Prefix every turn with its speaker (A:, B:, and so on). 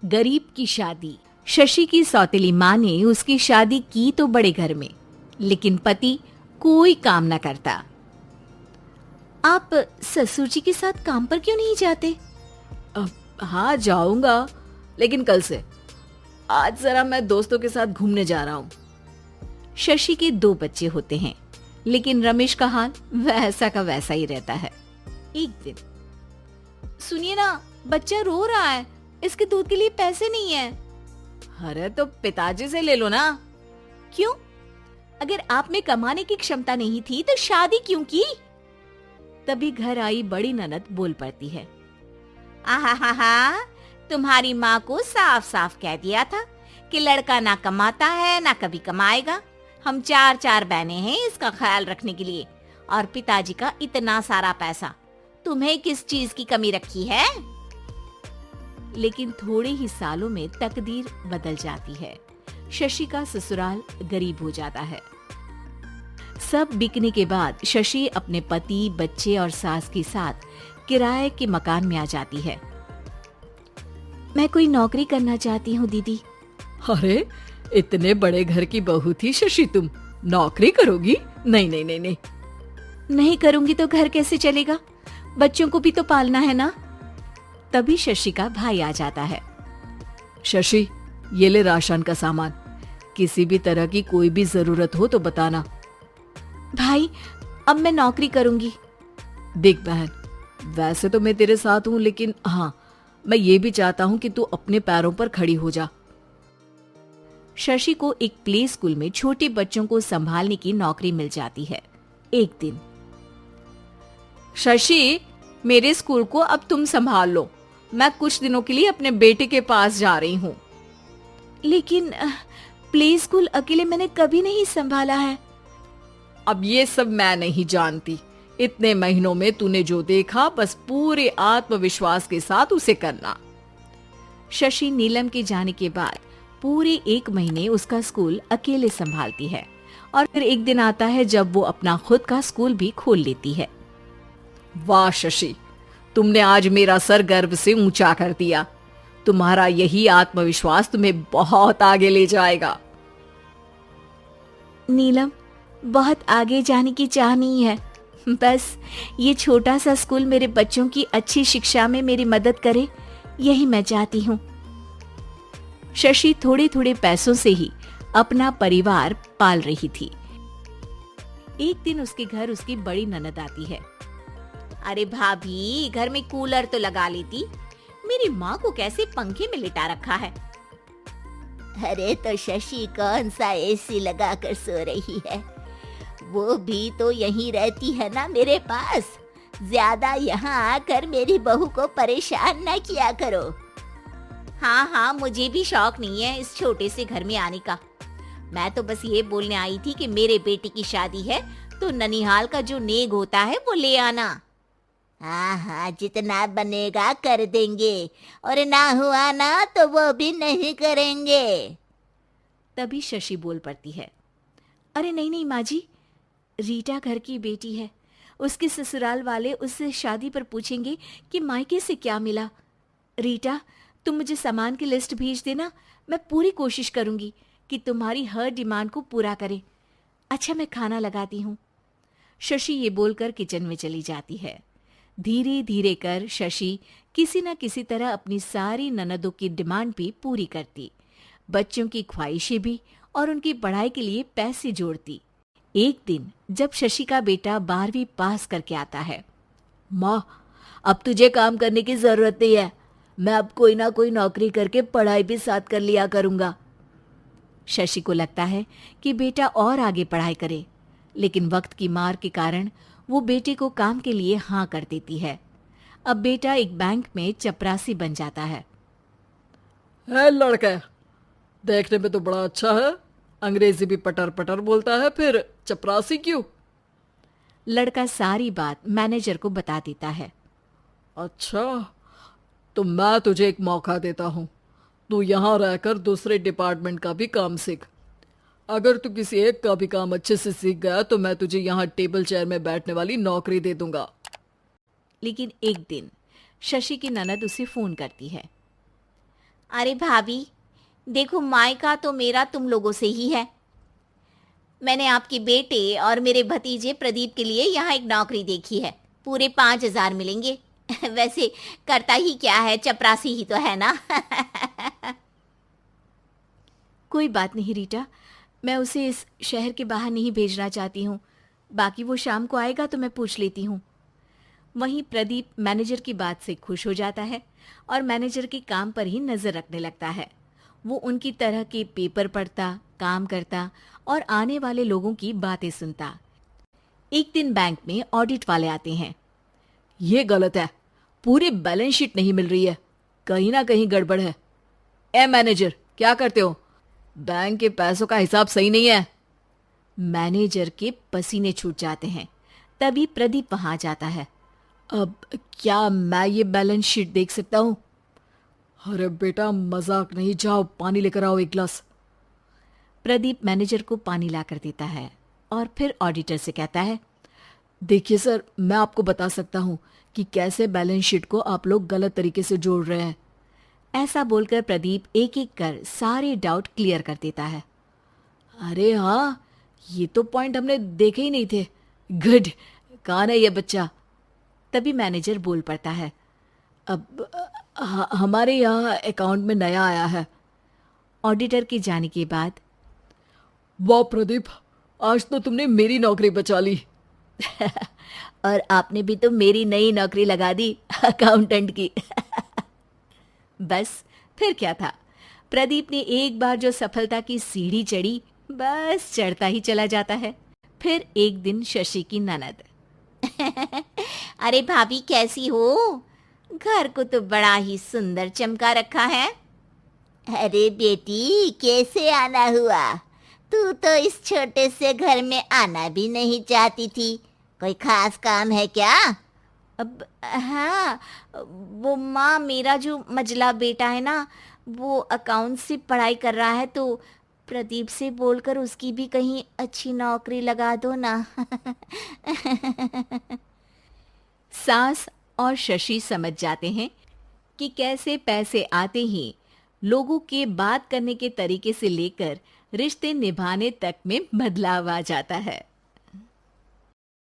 A: गरीब की शादी। शशि की सौतेली माँ ने उसकी शादी की तो बड़े घर में, लेकिन पति कोई काम न करता। आप ससुर जी के साथ काम पर क्यों नहीं जाते?
B: हाँ जाऊंगा, लेकिन कल से। आज जरा मैं दोस्तों के साथ घूमने जा रहा हूँ।
A: शशि के 2 बच्चे होते हैं, लेकिन रमेश का हाल वैसा का वैसा ही रहता है। एक दिन, सुनिए ना, बच्चा रो रहा है, इसके दूध के लिए पैसे नहीं है।
B: अरे तो पिताजी से ले लो ना।
A: क्यों? अगर आप में कमाने की क्षमता नहीं थी तो शादी क्यों की? तभी घर आई बड़ी ननद बोल पड़ती है। आहा, तुम्हारी माँ को साफ साफ कह दिया था कि लड़का ना कमाता है ना कभी कमाएगा। हम 4 बहनें हैं इसका ख्याल रखने के लिए, और पिताजी का इतना सारा पैसा, तुम्हें किस चीज की कमी रखी है? लेकिन थोड़े ही सालों में तकदीर बदल जाती है। शशि का ससुराल गरीब हो जाता है। सब बिकने के बाद शशि अपने पति, बच्चे और सास के साथ किराए के मकान में आ जाती है। मैं कोई नौकरी करना चाहती हूँ दीदी।
B: अरे इतने बड़े घर की बहू थी शशि, तुम नौकरी करोगी? नहीं नहीं नहीं नहीं।
A: नहीं करूंगी तो घर कैसे चलेगा? बच्चों को भी तो पालना है ना। तभी शशि का भाई आ जाता है।
B: शशि, ये ले राशन का सामान, किसी भी तरह की कोई भी जरूरत हो तो बताना।
A: भाई, अब मैं नौकरी करूंगी।
B: देख बहन, वैसे तो मैं तेरे साथ हूं, लेकिन हाँ, मैं ये भी चाहता हूं कि तू अपने पैरों पर खड़ी हो जा।
A: शशि को एक प्ले स्कूल में छोटे बच्चों को संभालने की नौकरी मिल जाती है। एक दिन,
B: शशि, मेरे स्कूल को अब तुम संभाल लो, मैं कुछ दिनों के लिए अपने बेटे के पास जा रही हूँ।
A: लेकिन प्ले स्कूल अकेले मैंने कभी नहीं संभाला है।
B: अब ये सब मैं नहीं जानती। इतने महीनों में तूने जो देखा, बस पूरे आत्मविश्वास के साथ उसे करना।
A: शशि नीलम के जाने के बाद पूरे 1 महीने उसका स्कूल अकेले संभालती है, और फिर एक दिन आता है जब वो अपना खुद का स्कूल भी खोल लेती है।
B: वाह शशि, तुमने आज मेरा सर गर्व से ऊंचा कर दिया। तुम्हारा यही आत्मविश्वास तुम्हें बहुत आगे ले जाएगा।
A: नीलम, बहुत आगे जाने की चाह नहीं है, बस ये छोटा सा स्कूल मेरे बच्चों की अच्छी शिक्षा में मेरी मदद करे, यही मैं चाहती हूँ। शशि थोड़े थोड़े पैसों से ही अपना परिवार पाल रही थी। एक दिन उसके घर उसकी बड़ी ननद आती है। अरे भाभी, घर में कूलर तो लगा लेती, मेरी माँ को कैसे पंखे में लिटा रखा है।
C: अरे तो शशि कौन सा एसी लगा कर सो रही है? वो भी तो यहीं रहती है ना मेरे पास। ज्यादा यहाँ आकर मेरी बहू को परेशान न किया करो।
A: हाँ, मुझे भी शौक नहीं है इस छोटे से घर में आने का। मैं तो बस ये बोलने आई थी कि मेरे बेटे की शादी है तो ननिहाल का जो नेग होता है वो ले आना।
C: हाँ, जितना बनेगा कर देंगे, और ना हुआ ना तो वो भी नहीं करेंगे।
A: तभी शशि बोल पड़ती है। अरे नहीं माँ जी, रीटा घर की बेटी है, उसके ससुराल वाले उससे शादी पर पूछेंगे कि मायके से क्या मिला। रीटा, तुम मुझे सामान की लिस्ट भेज देना, मैं पूरी कोशिश करूंगी कि तुम्हारी हर डिमांड को पूरा करे। अच्छा, मैं खाना लगाती हूँ। शशि ये बोलकर किचन में चली जाती है। धीरे धीरे कर शशि किसी न किसी तरह अपनी सारी ननदों की डिमांड भी पूरी करती, बच्चों की ख्वाहिशें भी, और उनकी पढ़ाई के लिए पैसे जोड़ती। एक दिन जब शशि का बेटा 12वीं पास करके आता है।
B: माँ, अब तुझे काम करने की जरूरत नहीं है, मैं अब कोई ना कोई नौकरी करके पढ़ाई भी साथ कर लिया करूंगा।
A: शशि को लगता है कि बेटा और आगे पढ़ाई करे, लेकिन वक्त की मार के कारण वो बेटे को काम के लिए हाँ कर देती है। अब बेटा एक बैंक में चपरासी बन जाता है।
B: लड़का देखने में तो बड़ा अच्छा है, अंग्रेजी भी पटर पटर बोलता है, फिर चपरासी क्यों?
A: लड़का सारी बात मैनेजर को बता देता है।
B: अच्छा, तो मैं तुझे एक मौका देता हूँ, तू यहाँ रहकर दूसरे डिपार्टमेंट का भी काम सीख। अगर तू किसी एक का भी काम अच्छे से सीख गया तो मैं तुझे यहाँ टेबल चेयर में बैठने वाली नौकरी दे दूंगा।
A: लेकिन एक दिन शशि की ननद उसे फोन करती है।
C: अरे भाभी, देखो मायका तो मेरा तुम लोगों से ही है। मैंने आपके बेटे और मेरे भतीजे प्रदीप के लिए यहाँ एक नौकरी देखी है, पूरे 5,000 मिलेंगे। वैसे करता ही क्या है, चपरासी ही तो है ना।
A: कोई बात नहीं रीटा, मैं उसे इस शहर के बाहर नहीं भेजना चाहती हूँ। बाकी वो शाम को आएगा तो मैं पूछ लेती हूँ। वहीं प्रदीप मैनेजर की बात से खुश हो जाता है और मैनेजर के काम पर ही नजर रखने लगता है। वो उनकी तरह के पेपर पढ़ता, काम करता और आने वाले लोगों की बातें सुनता। एक दिन बैंक में ऑडिट वाले आते हैं।
B: ये गलत है, पूरी बैलेंस शीट नहीं मिल रही है, कहीं ना कहीं गड़बड़ है। ए मैनेजर, क्या करते हो? बैंक के पैसों का हिसाब सही नहीं है।
A: मैनेजर के पसीने छूट जाते हैं। तभी प्रदीप वहां जाता है।
B: अब क्या मैं ये बैलेंस शीट देख सकता हूँ? अरे बेटा मजाक नहीं, जाओ पानी लेकर आओ एक गिलास।
A: प्रदीप मैनेजर को पानी लाकर देता है और फिर ऑडिटर से कहता है,
B: देखिए सर, मैं आपको बता सकता हूँ कि कैसे बैलेंस शीट को आप लोग गलत तरीके से जोड़ रहे हैं।
A: ऐसा बोलकर प्रदीप एक एक कर सारे डाउट क्लियर कर देता है।
B: अरे हाँ, ये तो पॉइंट हमने देखे ही नहीं थे। गुड, कौन है ये बच्चा?
A: तभी मैनेजर बोल पड़ता है,
B: अब हमारे यहाँ अकाउंट में नया आया है।
A: ऑडिटर के जाने के बाद,
B: वाह प्रदीप, आज तो तुमने मेरी नौकरी बचा ली।
A: और आपने भी तो मेरी नई नौकरी लगा दी, अकाउंटेंट की। बस फिर क्या था, प्रदीप ने एक बार जो सफलता की सीढ़ी चढ़ी, बस चढ़ता ही चला जाता है। फिर एक दिन शशि की ननद,
C: अरे भाभी कैसी हो? घर को तो बड़ा ही सुंदर चमका रखा है। अरे बेटी, कैसे आना हुआ? तू तो इस छोटे से घर में आना भी नहीं चाहती थी, कोई खास काम है क्या?
A: अब हाँ, वो माँ, मेरा जो मजला बेटा है ना, वो अकाउंट से पढ़ाई कर रहा है, तो प्रदीप से बोलकर उसकी भी कहीं अच्छी नौकरी लगा दो ना। सास और शशि समझ जाते हैं कि कैसे पैसे आते ही लोगों के बात करने के तरीके से लेकर रिश्ते निभाने तक में बदलाव आ जाता है।